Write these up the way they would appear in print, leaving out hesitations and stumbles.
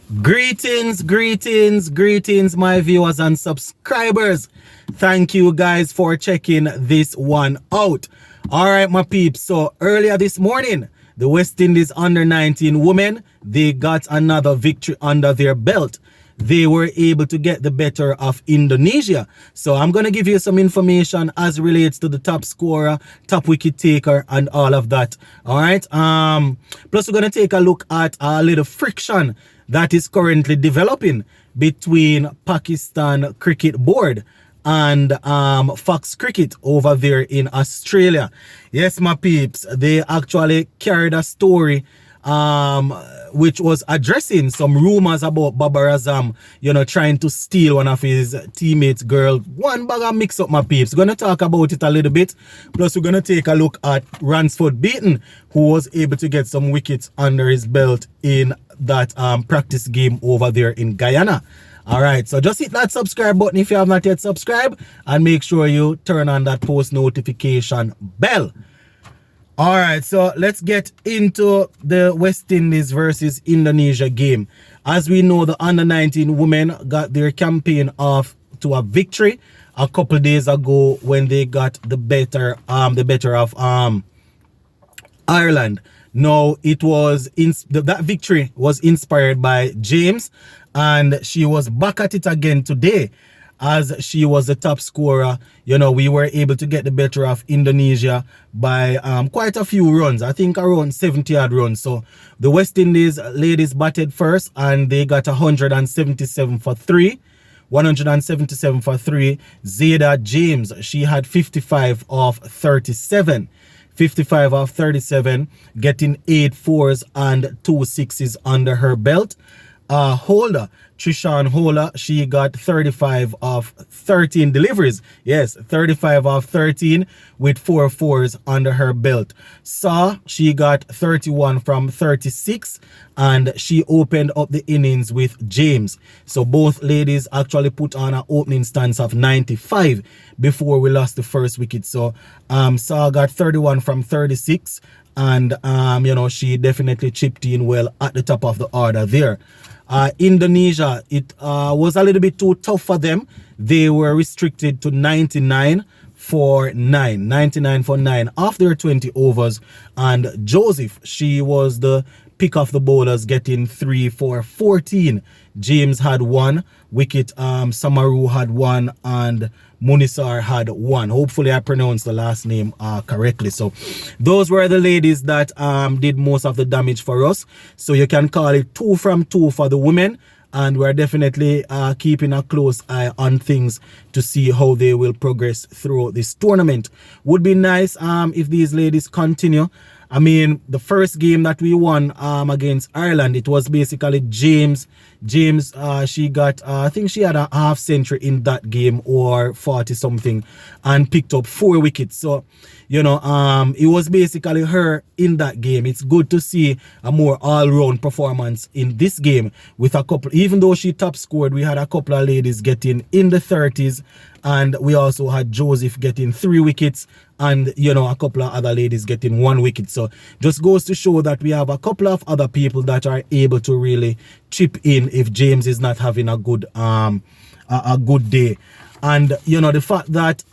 Greetings, greetings, greetings, my viewers and subscribers. Thank you guys for checking this one out. All right, my peeps. So earlier this morning, the West Indies under-19 women, they got another victory under their belt. They were able to get the better of Indonesia. So I'm going to give you some information as relates to the top scorer, top wicket taker, and all of that. All right. Plus, we're going to take a look at a little friction that is currently developing between Pakistan Cricket Board and Fox Cricket over there in Australia. Yes, my peeps, they actually carried a story which was addressing some rumors about Babar Azam, trying to steal one of his teammates' girl. One bag of mix up, my peeps. We're going to talk about it a little bit. Plus, we're going to take a look at Ransford Beaton, who was able to get some wickets under his belt in that practice game over there in Guyana. All right, so just hit that subscribe button if you have not yet subscribed, and make sure you turn on that post notification bell. All right, so let's get into the West Indies versus Indonesia game. As we know, the under-19 women got their campaign off to a victory a couple days ago when they got the better of Ireland. Now, it was that victory was inspired by James, and she was back at it again today, as she was the top scorer. We were able to get the better of Indonesia by quite a few runs. I think around 70 odd runs. So the West Indies ladies batted first, and they got 177 for 3. 177 for 3. Zayda James, she had 55 of 37. 55 of 37, getting 8 fours and 2 sixes under her belt. Holder, Trishan Holder, she got 35 of 13 deliveries. Yes, 35 of 13 with 4 fours under her belt. Saw, she got 31 from 36, and she opened up the innings with James. So both ladies actually put on an opening stance of 95 before we lost the first wicket. So Saw got 31 from 36, and she definitely chipped in well at the top of the order there. Indonesia, it was a little bit too tough for them. They were restricted to 99 for 9. 99 for 9 after their 20 overs. And Joseph, she was the pick of the bowlers, getting 3 for 14. James had 1 wicket, Samaru had 1, and Munisar had 1. Hopefully I pronounced the last name correctly. So those were the ladies that did most of the damage for us. So you can call it 2 from 2 for the women, and we're definitely keeping a close eye on things to see how they will progress throughout this tournament. Would be nice if these ladies continue. I mean, the first game that we won against Ireland, it was basically James, she got, I think she had a half century in that game, or 40 something, and picked up 4 wickets. So, it was basically her in that game. It's good to see a more all-round performance in this game with a couple, even though she top scored, we had a couple of ladies getting in the 30s, and we also had Joseph getting 3 wickets, and a couple of other ladies getting 1 wicket. So just goes to show that we have a couple of other people that are able to really chip in if James is not having a good day. And the fact that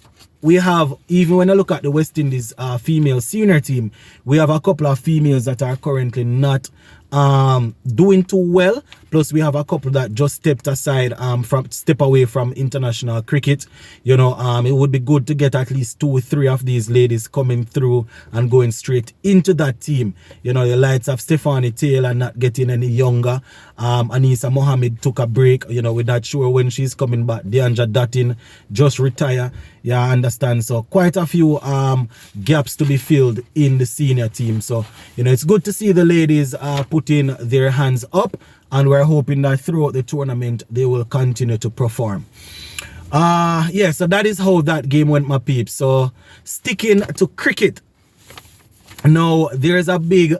we have, even when I look at the West Indies female senior team, we have a couple of females that are currently not doing too well. Plus we have a couple that just stepped aside step away from international cricket. It would be good to get at least 2 or 3 of these ladies coming through and going straight into that team. The likes of Stephanie Taylor not getting any younger. Anisa Mohammed took a break. We're not sure when she's coming back. Deandra Dutton just retire. Yeah, I understand. So quite a few gaps to be filled in the senior team. So it's good to see the ladies putting their hands up, and we're hoping that throughout the tournament they will continue to perform. So that is how that game went, my peeps. So sticking to cricket, now there's a big,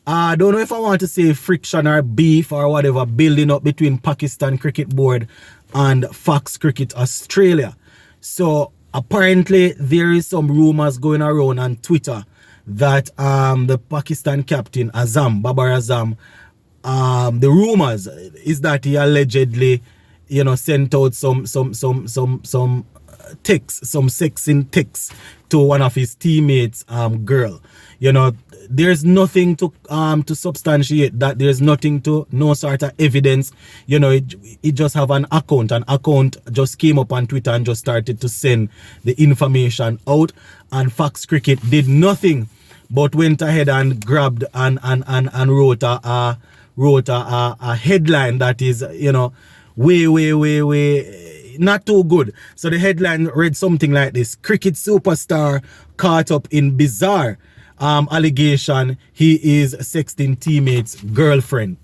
I don't know if I want to say friction or beef or whatever, building up between Pakistan Cricket Board and Fox Cricket Australia. So apparently there is some rumors going around on Twitter that the Pakistan captain Babar Azam the rumors is that he allegedly, you know, sent out some texts, some sexing texts to one of his teammates, girl. You know, there's nothing to substantiate that. There's nothing to, no sort of evidence. You know, it just have an account. An account just came up on Twitter and just started to send the information out. And Fox Cricket did nothing but went ahead and grabbed and wrote a headline that is, you know, way not too good. So the headline read something like this: cricket superstar caught up in bizarre allegation he is sexting teammates girlfriend.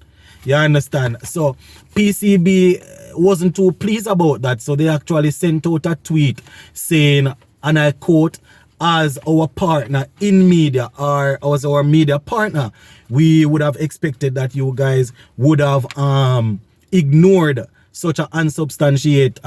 You understand? So PCB wasn't too pleased about that, so they actually sent out a tweet saying, and I quote, "As our partner in media, or as our media partner, we would have expected that you guys would have ignored such an unsubstantiated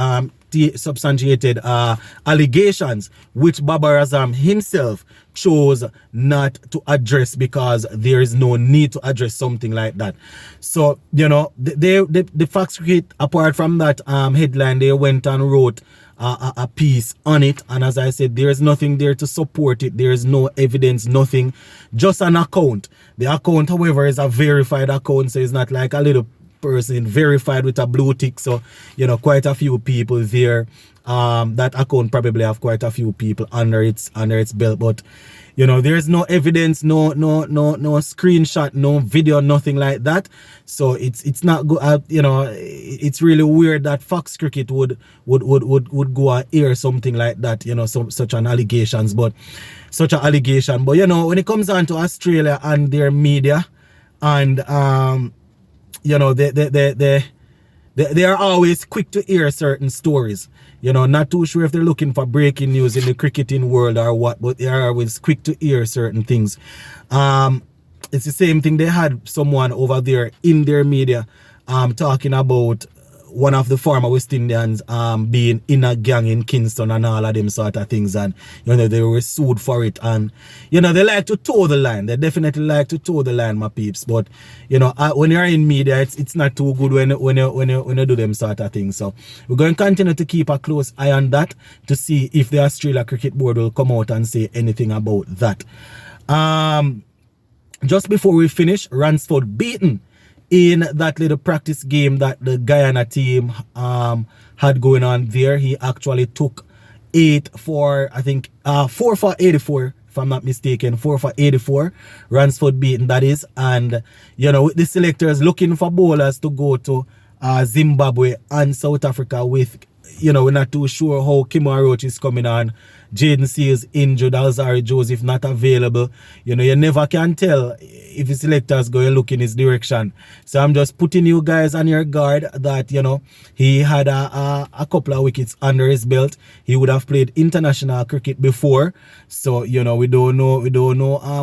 allegations, which Babar Azam himself chose not to address because there is no need to address something like that." So, you know, the Fox Cricket, apart from that headline, they went and wrote a piece on it, and as I said, there's nothing there to support it. There's no evidence, nothing, just an account. The account, however, is a verified account, so it's not like a little person verified with a blue tick. So, you know, quite a few people there. That account probably have quite a few people under its belt, but you know, there's no evidence, no screenshot, no video, nothing like that. So it's not good. You know, it's really weird that Fox Cricket would go and air something like that. You know, such an allegation. But you know, when it comes down to Australia and their media, and you know, they are always quick to hear certain stories. You know, not too sure if they're looking for breaking news in the cricketing world or what, but they are always quick to hear certain things. It's the same thing. They had someone over there in their media talking about one of the former West Indians being in a gang in Kingston and all of them sort of things, and you know, they were sued for it. And you know, they like to toe the line. They definitely like to toe the line, my peeps. But you know, when you're in media, it's not too good when you do them sort of things. So we're going to continue to keep a close eye on that to see if the Australia Cricket Board will come out and say anything about that. Just before we finish, Ransford Beaton, in that little practice game that the Guyana team had going on there, he actually took 4 for 84, if I'm not mistaken. 4 for 84, Ransford Beaton, that is. And you know, with the selectors looking for bowlers to go to Zimbabwe and South Africa with, you know, we're not too sure how Kemar Roach is coming on. Jaden Seals injured, Alzari Joseph not available. You know, you never can tell if the selectors go and look in his direction. So I'm just putting you guys on your guard that, you know, he had a couple of wickets under his belt. He would have played international cricket before. So, you know, we don't know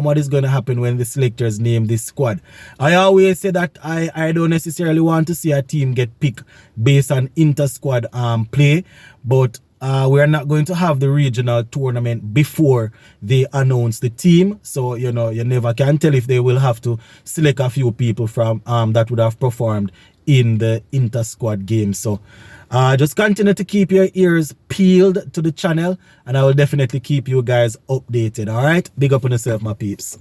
what is going to happen when the selectors name this squad. I always say that I don't necessarily want to see a team get picked based on inter-squad play, but we are not going to have the regional tournament before they announce the team. So, you know, you never can tell if they will have to select a few people from that would have performed in the inter-squad game. So just continue to keep your ears peeled to the channel, and I will definitely keep you guys updated. All right, big up on yourself, my peeps.